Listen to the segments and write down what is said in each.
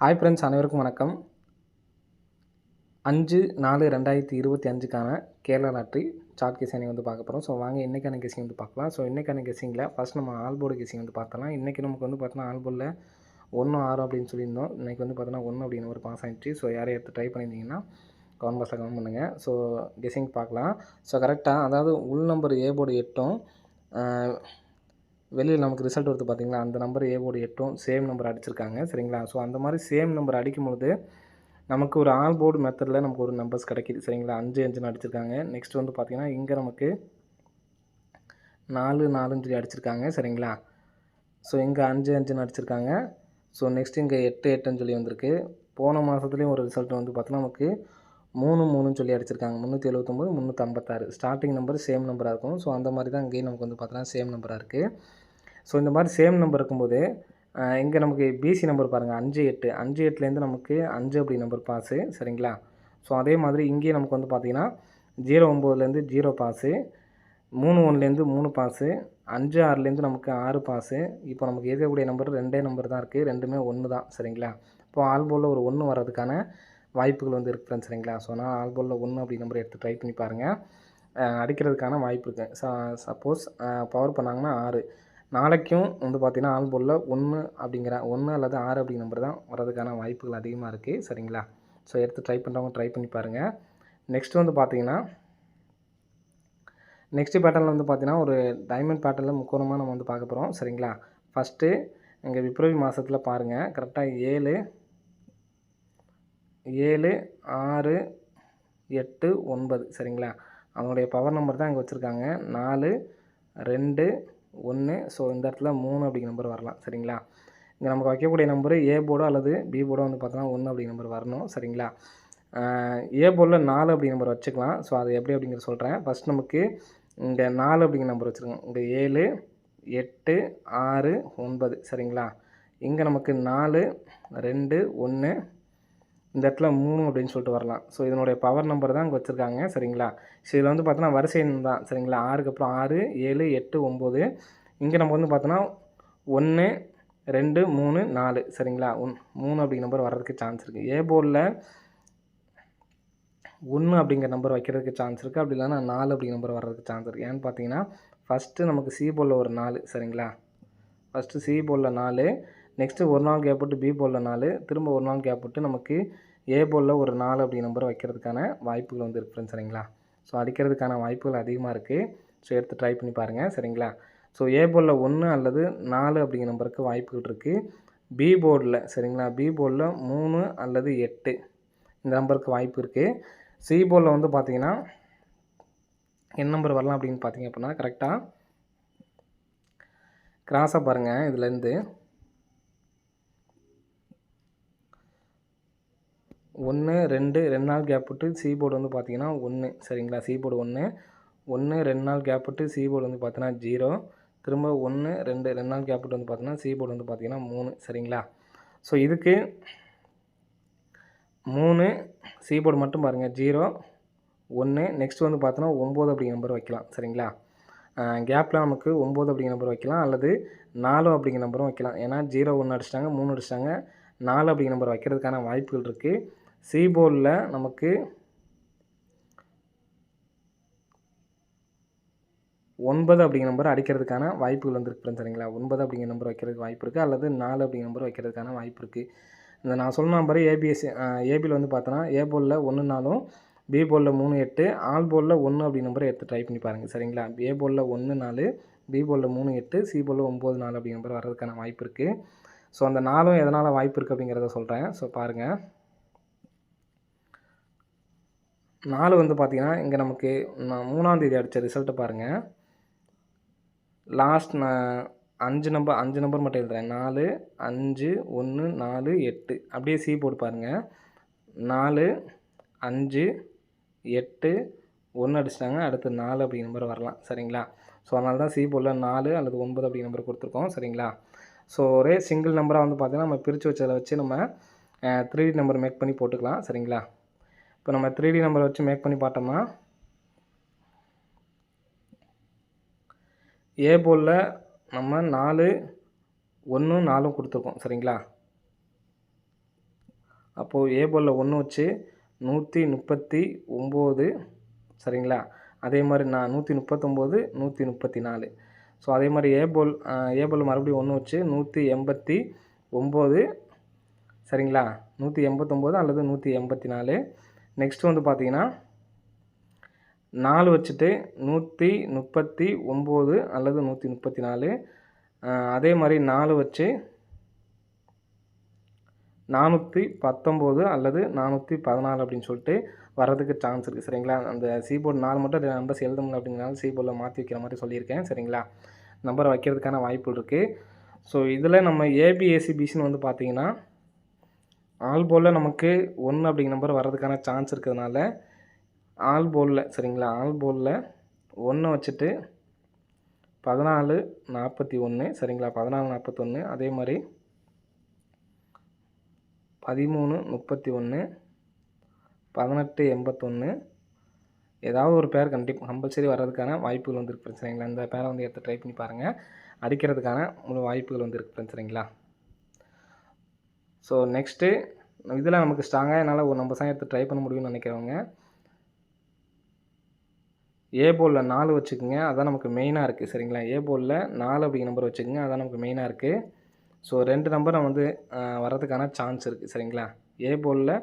Hi friends, அனைவருக்கும் வணக்கம். 5/4/2025க்கான Kerala lottery chart guessing வந்து பார்க்க போகிறோம். ஸோ வாங்க இன்றைக்கான கெஸிங் வந்து பார்க்கலாம். ஸோ இன்றைக்கான கெஸிங்கில் ஃபஸ்ட் நம்ம ஆல் போர்டு கெஸிங் வந்து பார்த்தலாம். இன்றைக்கி நமக்கு வந்து பார்த்தோன்னா ஆல் போர்டில் 1 6 அப்படின்னு சொல்லியிருந்தோம். இன்றைக்கி வந்து பார்த்தோன்னா 1 அப்படின்னு ஒரு பாஸ் ஆகிடுச்சு. ஸோ யாரையும் எடுத்து ட்ரை பண்ணியிருந்தீங்கன்னா கமெண்ட் பாக்ஸில் கமெண்ட் பண்ணுங்கள். ஸோ கெஸிங் பார்க்கலாம். ஸோ கரெக்டாக அதாவது உள் நம்பர் ஏ போர்டு 8ம் வெளியில் நமக்கு ரிசல்ட் வருது பார்த்தீங்களா, அந்த நம்பர் ஏ போர்டு 8ம் சேம் நம்பர் அடிச்சிருக்காங்க. சரிங்களா? ஸோ அந்த மாதிரி சேம் நம்பர் அடிக்கும்போது நமக்கு ஒரு ஆல் போர்டு மெத்தடில் நமக்கு ஒரு நம்பர்ஸ் கிடைக்கிது. சரிங்களா? 5 5ன்னு அடிச்சிருக்காங்க. நெக்ஸ்ட் வந்து பார்த்திங்கன்னா இங்கே நமக்கு 4 4ன்னு சொல்லி அடிச்சிருக்காங்க. சரிங்களா? ஸோ இங்கே 5 5ன்னு அடிச்சிருக்காங்க. ஸோ நெக்ஸ்ட் இங்கே 8 8ன்னு சொல்லி வந்திருக்கு. போன மாதத்துலேயும் ஒரு ரிசல்ட் வந்து பார்த்தோன்னா நமக்கு 3 3ன்னு சொல்லி அடிச்சிருக்காங்க. 379 356 ஸ்டார்டிங் நம்பர் சேம் நம்பராக இருக்கும். ஸோ அந்த மாதிரி தான் இங்கேயும் நமக்கு வந்து பார்த்தோன்னா சேம் நம்பராக இருக்குது. ஸோ இந்த மாதிரி சேம் நம்பர் இருக்கும்போது இங்கே நமக்கு பிசி நம்பர் பாருங்கள் 5 8 5 8லேருந்து நமக்கு 5 அப்படி நம்பர் பாஸு. சரிங்களா? ஸோ அதே மாதிரி இங்கேயும் நமக்கு வந்து பார்த்திங்கன்னா 0 9லேருந்து 0 பாஸு, 3 1லேருந்து 3 பாஸு, 5 6லேருந்து நமக்கு 6 பாஸு. இப்போ நமக்கு இருக்கக்கூடிய நம்பர் 2 நம்பர் தான் இருக்குது. ரெண்டுமே 1 தான். சரிங்களா? இப்போ ஆல் போர்டில் ஒரு 1 வர்றதுக்கான வாய்ப்புகள் வந்து இருக்குது ஃப்ரெண்ட்ஸ். சரிங்களா? ஸோ நான் ஆல் போர்டில் 1 அப்படி நம்பர் எடுத்து ட்ரை பண்ணி பாருங்கள். அடிக்கிறதுக்கான வாய்ப்பு இருக்குது. சப்போஸ் பவர் பண்ணாங்கன்னா 6 நாளைக்கும் வந்து பார்த்திங்கன்னா ஆல் போர்டில் 1 அப்படிங்கிற 1 அல்லது 6 அப்படிங்கிற நம்பர் தான் வர்றதுக்கான வாய்ப்புகள் அதிகமாக இருக்குது. சரிங்களா? ஸோ எடுத்து ட்ரை பண்ணுறவங்க ட்ரை பண்ணி பாருங்கள். நெக்ஸ்ட் வந்து பார்த்திங்கன்னா நெக்ஸ்ட் பேட்டர்னில் வந்து பார்த்திங்கன்னா ஒரு டைமண்ட் பேட்டர்னில் முக்கோணமாக நம்ம வந்து பார்க்க போகிறோம். சரிங்களா? ஃபஸ்ட்டு இங்கே பிப்ரவரி மாதத்தில் பாருங்கள், கரெக்டாக 7 7 6 8 9. சரிங்களா? அவங்களுடைய பவர் நம்பர் தான் இங்கே வச்சுருக்காங்க. 4 2 1. ஸோ இந்த இடத்துல 3 அப்படிங்கிற நம்பர் வரலாம். சரிங்களா? இங்கே நமக்கு வைக்கக்கூடிய நம்பரு ஏ போர்டோ அல்லது பி போர்டோ வந்து பார்த்தோன்னா 1 அப்படிங்கிற நம்பர் வரணும். சரிங்களா? ஏ போர்டில் 4 அப்படிங்கிற நம்பர் வச்சுக்கலாம். ஸோ அது எப்படி அப்படிங்கிற சொல்கிறேன். ஃபஸ்ட் நமக்கு இங்கே 4 அப்படிங்கிற நம்பர் வச்சுருக்கோம். இங்கே 7 8 6 9. சரிங்களா? இங்கே நமக்கு 4 2 1. இந்த இடத்துல 3 அப்படின்னு சொல்லிட்டு வரலாம். ஸோ இதனுடைய பவர் நம்பர் தான் இங்கே வச்சுருக்காங்க. சரிங்களா? ஸோ இதில் வந்து பார்த்தோன்னா வரிசை எண் தான். சரிங்களா? 6க்கு அப்புறம் 6 7 8 9. இங்கே நம்ம வந்து பார்த்தோன்னா 1 2 3 4. சரிங்களா? 3 அப்படிங்கிற நம்பர் வர்றதுக்கு சான்ஸ் இருக்குது. ஏ போர்டில் 1 அப்படிங்கிற நம்பர் வைக்கிறதுக்கு சான்ஸ் இருக்குது. அப்படி இல்லைன்னா 4 அப்படிங்கிற நம்பர் வர்றதுக்கு சான்ஸ் இருக்குது. ஏன்னு பார்த்தீங்கன்னா ஃபஸ்ட்டு நமக்கு சி போர்டில் ஒரு 4. சரிங்களா? ஃபஸ்ட்டு சி போர்டில் 4. நெக்ஸ்ட்டு ஒரு நாள் கேப் விட்டு பி போர்டில் 4. திரும்ப ஒரு நாள் கேப் விட்டு நமக்கு ஏ போர்டில் ஒரு 4 அப்படி நம்பர் வைக்கிறதுக்கான வாய்ப்புகள் வந்து இருக்குது. சரிங்களா? ஸோ அடிக்கிறதுக்கான வாய்ப்புகள் அதிகமாக இருக்குது. ஸோ எடுத்து ட்ரை பண்ணி பாருங்கள். சரிங்களா? ஸோ ஏ போர்டில் 1 அல்லது 4 அப்படிங்கிற நம்பருக்கு வாய்ப்புகள் இருக்குது. பி போர்டில் சரிங்களா, பி போர்டில் 3 அல்லது 8 இந்த நம்பருக்கு வாய்ப்பு இருக்குது. சி போர்டில் வந்து பார்த்திங்கன்னா என்ன நம்பர் வரலாம் அப்படின்னு பார்த்தீங்க அப்படின்னா கரெக்டாக கிராஸாக பாருங்கள். இதுலேருந்து 1 2 2 நாள் கேப் விட்டு சி போர்டு வந்து பார்த்திங்கன்னா 1. சரிங்களா? சி போர்டு 1 1 2 நாள் கேப் விட்டு சி போர்டு வந்து பார்த்தீங்கன்னா 0. திரும்ப 1 2 2 நாள் கேப் விட்டு வந்து பார்த்தீங்கன்னா சி போர்டு வந்து பார்த்திங்கன்னா 3. சரிங்களா? ஸோ இதுக்கு 3 சி போர்டு மட்டும் பாருங்கள் 0 1. நெக்ஸ்ட் வந்து பார்த்தோன்னா 9 அப்படிங்கிற நம்பர் வைக்கலாம். சரிங்களா? கேப்பில் நமக்கு 9 அப்படிங்கிற நம்பர் வைக்கலாம் அல்லது 4 அப்படிங்கிற நம்பரும் வைக்கலாம். ஏன்னா 0 1 அடிச்சிட்டாங்க, 3 அடிச்சிட்டாங்க, 4 அப்படிங்கிற நம்பர் வைக்கிறதுக்கான வாய்ப்புகள் இருக்குது. சி போர்டில் நமக்கு 9 அப்படிங்கிற நம்பர் அடிக்கிறதுக்கான வாய்ப்புகள் வந்துருக்கு. சரிங்களா? 9 அப்படிங்கிற நம்பர் வைக்கிறதுக்கு வாய்ப்பு இருக்குது அல்லது 4 அப்படிங்கிற நம்பர் வைக்கிறதுக்கான வாய்ப்பு இருக்குது. இந்த நான் சொன்ன நம்பர் ஏபியில் வந்து பார்த்தோன்னா ஏ போர்டில் 1 4, பி போர்டில் 3 8, ஆல் போர்டில் 1 அப்படி நம்பரை எடுத்து ட்ரை பண்ணி பாருங்கள். சரிங்களா? ஏ போர்டில் 1 4, பி போர்டில் 3 8, சி போர்டில் 9 4 அப்படிங்கிற நம்பர் வர்றதுக்கான வாய்ப்பு இருக்குது. ஸோ அந்த 4ம் எதனால் வாய்ப்பு இருக்குது அப்படிங்கிறத சொல்கிறேன். ஸோ பாருங்கள், 4 வந்து பார்த்திங்கன்னா இங்கே நமக்கு நான் 3ஆம் தேதி அடித்த ரிசல்ட்டை பாருங்கள். லாஸ்ட் நான் 5 நம்பர் மட்டும் எழுதுறேன். 4 5 1 4 8. அப்படியே சி போர்டு பாருங்கள். 4 5 8 1 அடிச்சிட்டாங்க. அடுத்து 4 அப்படிங்கிற நம்பர் வரலாம். சரிங்களா? ஸோ அதனால தான் சி போர்டில் 4 அல்லது 9 அப்படிங்கிற நம்பர் கொடுத்துருக்கோம். சரிங்களா? ஸோ ஒரே சிங்கிள் நம்பராக வந்து பார்த்திங்கன்னா நம்ம பிரித்து வச்சதை வச்சு நம்ம 3D நம்பர் மேக் பண்ணி போட்டுக்கலாம். சரிங்களா? இப்போ நம்ம 3D நம்பரை வச்சு மேக் பண்ணி பார்த்தோம்னா ஏ போர்டில் நம்ம 4 1 4 கொடுத்துருக்கோம். சரிங்களா? அப்போது ஏ போலில் 1 வச்சு 139 சரிங்களா. அதே மாதிரி 139 134. ஸோ அதே மாதிரி ஏ போல் மறுபடியும் 1 வச்சு 189 சரிங்களா. 189 அல்லது 184. நெக்ஸ்ட் வந்து பார்த்தீங்கன்னா 4 வச்சுட்டு 139 அல்லது 134. அதே மாதிரி 4 வச்சு 419 அல்லது 414 அப்படின்னு சொல்லிட்டு வர்றதுக்கு சான்ஸ் இருக்குது சரிங்களா. அந்த போர்டு 4 மட்டும் நம்பர்ஸ் எழுத முடியல அப்படிங்கிறனால போர்டில் மாற்றி வைக்கிற மாதிரி சொல்லியிருக்கேன் சரிங்களா. நம்பர் வைக்கிறதுக்கான வாய்ப்புகள் இருக்குது. ஸோ இதில் நம்ம ஏபிஏசிபிசின்னு வந்து பார்த்தீங்கன்னா ஆல் போலில் நமக்கு 1 அப்படிங்கிற நம்பர் வர்றதுக்கான சான்ஸ் இருக்கிறதுனால ஆல் போலில் சரிங்களா. ஆல் போலில் 1 வச்சுட்டு 1441 சரிங்களா. 1441 அதே மாதிரி 1331 1881 ஏதாவது ஒரு பேர் கம்பல்சரி வர்றதுக்கான வாய்ப்புகள் வந்து இருக்குது சரிங்களா. இந்த பேரை வந்து எடுத்து ட்ரை பண்ணி பாருங்கள். அடிக்கிறதுக்கான முழு வாய்ப்புகள் வந்து இருக்குது சரிங்களா. ஸோ நெக்ஸ்ட்டு இதில் நமக்கு ஸ்ட்ராங்காக என்னால் ஒரு நம்பர் தான் எடுத்து ட்ரை பண்ண முடியும்னு நினைக்கிறவங்க ஏ போலில் 4 வச்சுக்கோங்க. அதான் நமக்கு மெயினாக இருக்குது சரிங்களா. ஏ போலில் 4 அப்படிங்கிற நம்பர் வச்சுக்கோங்க. அதான் நமக்கு மெயினாக இருக்குது. ஸோ 2 நம்பர் வந்து வர்றதுக்கான சான்ஸ் இருக்குது சரிங்களா. ஏ போலில்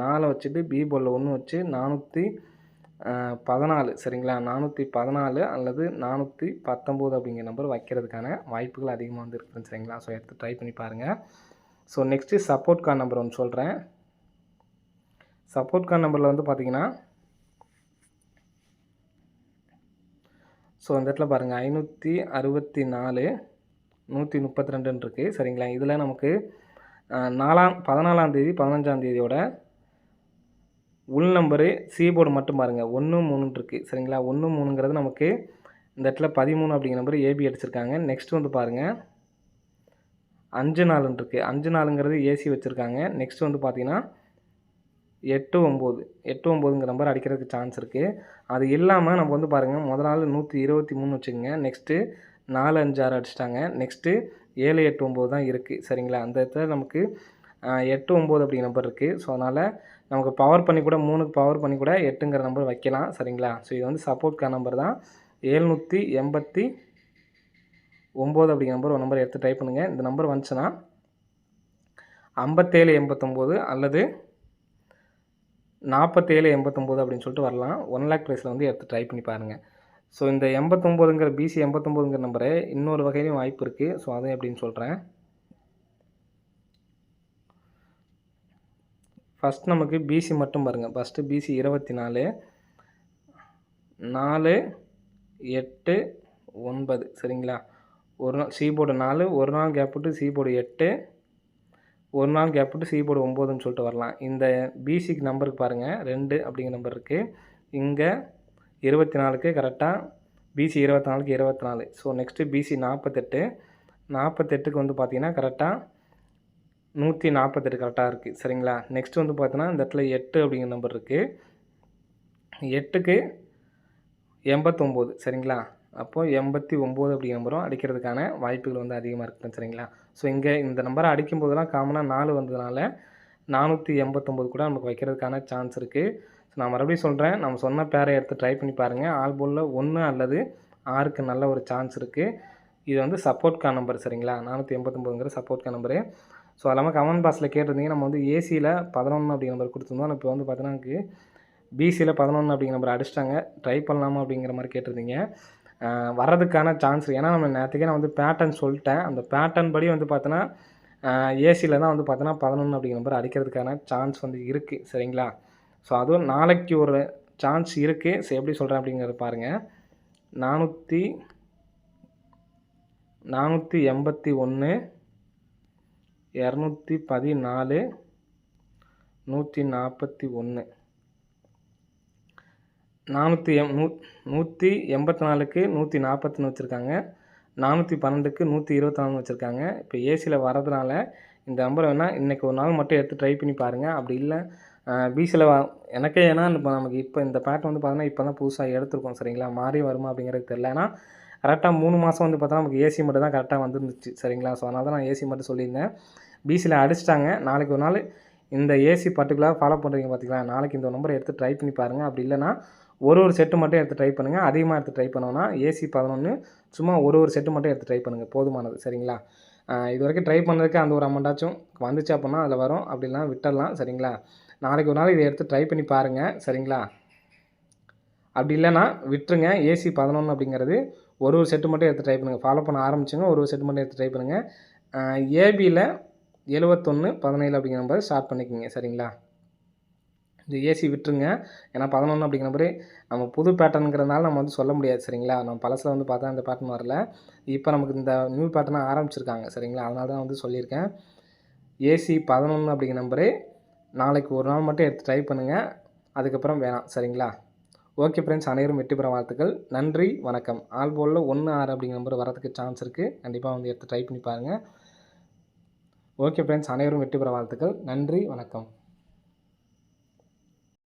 4 வச்சுட்டு பி போலில் 1 வச்சு 414 சரிங்களா. 414 அல்லது 419 அப்படிங்கிற நம்பர் வைக்கிறதுக்கான வாய்ப்புகள் அதிகமாக வந்து இருக்குது சரிங்களா. ஸோ எடுத்து ட்ரை பண்ணி பாருங்கள். So next support card number ஒன்று சொல்கிறேன். சப்போர்ட் கார்டு நம்பரில் வந்து பார்த்தீங்கன்னா ஸோ அந்த இடத்துல பாருங்கள் 564 132 இருக்குது சரிங்களா. இதில் நமக்கு 14ஆம் தேதி 15ஆம் தேதியோட உள் நம்பரு போர்டு மட்டும் பாருங்கள் 1 3 இருக்குது சரிங்களா. 1 3ங்கிறது நமக்கு இந்த இடத்துல 13 அப்படிங்கிற நம்பர் ஏபி அடிச்சிருக்காங்க. நெக்ஸ்ட் வந்து பாருங்கள் 5 4 இருக்குது. 5 4ங்கிறது ஏசி வச்சுருக்காங்க. நெக்ஸ்ட் வந்து பார்த்தீங்கன்னா 8 9ங்கிற நம்பர் அடிக்கிறதுக்கு சான்ஸ் இருக்குது. அது இல்லாமல் நம்ம வந்து பாருங்கள் முதல் நாள் 123 வச்சுக்கோங்க. நெக்ஸ்ட்டு 4 5 6 அடிச்சிட்டாங்க. நெக்ஸ்ட்டு 7 8 9 தான் இருக்குது சரிங்களா. அந்த இடத்துல நமக்கு 8 9 அப்படிங்கிற நம்பர் இருக்குது. ஸோ அதனால் நமக்கு பவர் பண்ணி கூட 3க்கு பவர் பண்ணி கூட 8ங்கிற நம்பர் வைக்கலாம் சரிங்களா. ஸோ இது வந்து சப்போர்ட்கான நம்பர் தான். 789 அப்படிங்கிற நம்பர் ஒரு நம்பர் எடுத்து ட்ரை பண்ணுங்கள். இந்த நம்பர் வந்துச்சுன்னா 57 89 அல்லது 47 89 அப்படின்னு சொல்லிட்டு வரலாம். 1 லேக் ப்ரைஸில் வந்து எடுத்து ட்ரை பண்ணி பாருங்கள். ஸோ இந்த 89ங்கிற பிசி 89ங்கிற நம்பரு இன்னொரு வகையிலையும் வாய்ப்பு இருக்குது. ஸோ அதை எப்படின்னு சொல்கிறேன். ஃபஸ்ட் நமக்கு பிசி மட்டும் பாருங்கள். ஃபஸ்ட்டு பிசி 24 4 8 9 சரிங்களா. ஒரு நாள் போர்டு 4 ஒரு நாள் கேப் விட்டு போர்டு 8 ஒரு நாள் கேப் விட்டு போர்டு 9ன்னு சொல்லிட்டு வரலாம். இந்த பிசிக்கு நம்பருக்கு பாருங்கள் 2 அப்படிங்கிற நம்பர் இருக்குது. இங்கே 24க்கு கரெக்டாக பிசி 24க்கு 24. ஸோ நெக்ஸ்ட்டு பிசி 48க்கு வந்து பார்த்தீங்கன்னா கரெக்டாக 148 கரெக்டாக இருக்குது சரிங்களா. நெக்ஸ்ட் வந்து பார்த்தீங்கன்னா இந்த இடத்துல 8 அப்படிங்கிற நம்பர் இருக்குது. 8க்கு 89 சரிங்களா. அப்போது 89 அப்படிங்கிற நம்பரும் அடிக்கிறதுக்கான வாய்ப்புகள் வந்து அதிகமாக இருக்குது சரிங்களா. ஸோ இங்கே இந்த நம்பரை அடிக்கும்போதெல்லாம் காமனாக 4 வந்ததுனால 489 கூட நமக்கு வைக்கிறதுக்கான சான்ஸ் இருக்குது. ஸோ நான் மறுபடியும் சொல்கிறேன், நம்ம சொன்ன பேரை எடுத்து ட்ரை பண்ணி பாருங்கள். ஆல் போலில் 1 அல்லது 6க்கு நல்ல ஒரு சான்ஸ் இருக்குது. இது வந்து சப்போர்ட்கான நம்பர் சரிங்களா. 489ங்கிற சப்போர்ட்கான நம்பரு. ஸோ அது இல்லாமல் கமெண்ட் பாக்ஸில் கேட்டிருந்தீங்க. நம்ம வந்து ஏசியில் 11 அப்படிங்கிற நம்பர் கொடுத்துருந்தோம். இப்போ வந்து பார்த்தீங்கன்னா எனக்கு பிசியில் 11 அப்படிங்கிற நம்பர் அடிச்சிட்டாங்க. ட்ரை பண்ணலாமா அப்படிங்கிற மாதிரி கேட்டிருந்தீங்க. வர்றதுக்கான சான்ஸ், ஏன்னா நம்ம நேற்றுக்கே நான் வந்து பேட்டர்ன் சொல்லிட்டேன். அந்த பேட்டர்ன் படி வந்து பார்த்தோன்னா ஏசியில் தான் வந்து பார்த்தோன்னா 11 அப்படிங்கிற நம்பர் அடிக்கிறதுக்கான சான்ஸ் வந்து இருக்குது சரிங்களா. ஸோ அதுவும் நாளைக்கு ஒரு சான்ஸ் இருக்குது. ஸோ எப்படி சொல்கிறேன் அப்படிங்கிறத பாருங்கள். 481 214 141 184க்கு 141 வச்சுருக்காங்க. 412க்கு 124 வச்சுருக்காங்க. இப்போ ஏசியில் வரதுனால இந்த நம்பர் வேணால் இன்றைக்கி ஒரு நாள் மட்டும் எடுத்து ட்ரை பண்ணி பாருங்கள். அப்படி இல்லை பிசியில் எனக்கே, ஏன்னா இப்போ நமக்கு இப்போ இந்த பேட்டர்ன் வந்து பார்த்தோன்னா இப்போ தான் புதுசாக எடுத்துருக்கோம் சரிங்களா. மாறி வருமா அப்படிங்கிறது தெரியல. ஏன்னா கரெக்டாக 3 மாதம் வந்து பார்த்தோன்னா நமக்கு ஏசி மட்டும் தான் கரெக்டாக வந்துருந்துச்சு சரிங்களா. ஸோ அதனால தான் நான் ஏசி மட்டும் சொல்லியிருந்தேன். பிசியில் அடிச்சிட்டாங்க. நாளைக்கு ஒரு நாள் இந்த ஏசி பர்ட்டிகுலராக ஃபாலோ பண்ணுறீங்க பார்த்தீங்களா, நாளைக்கு இந்த நம்பரை எடுத்து ட்ரை பண்ணி பாருங்கள். அப்படி இல்லைனா ஒரு செட்டு மட்டும் எடுத்து ட்ரை பண்ணுங்கள். அதிகமாக எடுத்து ட்ரை பண்ணோன்னா ஏசி 11 சும்மா ஒரு செட்டு மட்டும் எடுத்து ட்ரை பண்ணுங்கள், போதுமானது. சரிங்களா? இது வரைக்கும் ட்ரை பண்ணதுக்கு அந்த ஒரு அமௌண்ட்டாச்சும் வந்துச்சு அப்படின்னா அதில் வரும். அப்படி இல்லைனா விட்டுடலாம். சரிங்களா? நாளைக்கு ஒரு நாள் இதை எடுத்து ட்ரை பண்ணி பாருங்கள். சரிங்களா? அப்படி இல்லைனா விட்டுருங்க. ஏசி 11 அப்படிங்கிறது ஒரு செட்டு மட்டும் எடுத்து ட்ரை பண்ணுங்கள். ஃபாலோ பண்ண ஆரம்பிச்சுங்க, ஒரு செட்டு மட்டும் எடுத்து ட்ரை பண்ணுங்கள். ஏபியில் 71 17 அப்படிங்கிற நம்பரை ஸ்டார்ட் பண்ணிக்கோங்க. சரிங்களா? இந்த ஏசி விட்டுருங்க. ஏன்னா 11 அப்படிங்கிற நம்பரு நம்ம புது பேட்டர்னுங்கிறதுனால நம்ம வந்து சொல்ல முடியாது. சரிங்களா? நம்ம பழசில் வந்து பார்த்தா இந்த பேட்டர்ன் வரல. இப்போ நமக்கு இந்த நியூ பேட்டர்னாக ஆரம்பிச்சிருக்காங்க. சரிங்களா? அதனால தான் வந்து சொல்லியிருக்கேன். ஏசி 11 அப்படிங்கிற நம்பரு நாளைக்கு ஒரு நாள் மட்டும் எடுத்து ட்ரை பண்ணுங்கள். அதுக்கப்புறம் வேணாம். சரிங்களா? ஓகே ஃப்ரெண்ட்ஸ், அனைவரும் வெற்றி பெற வாழ்த்துக்கள். நன்றி, வணக்கம். ஆல் போல்டில் 1 6 அப்படிங்கிற நம்பர் வரதுக்கு சான்ஸ் இருக்குது. கண்டிப்பாக வந்து எடுத்து ட்ரை பண்ணி பாருங்கள். ஓகே ஃப்ரெண்ட்ஸ், அனைவரும் வெற்றி பெற வாழ்த்துக்கள். நன்றி, வணக்கம்.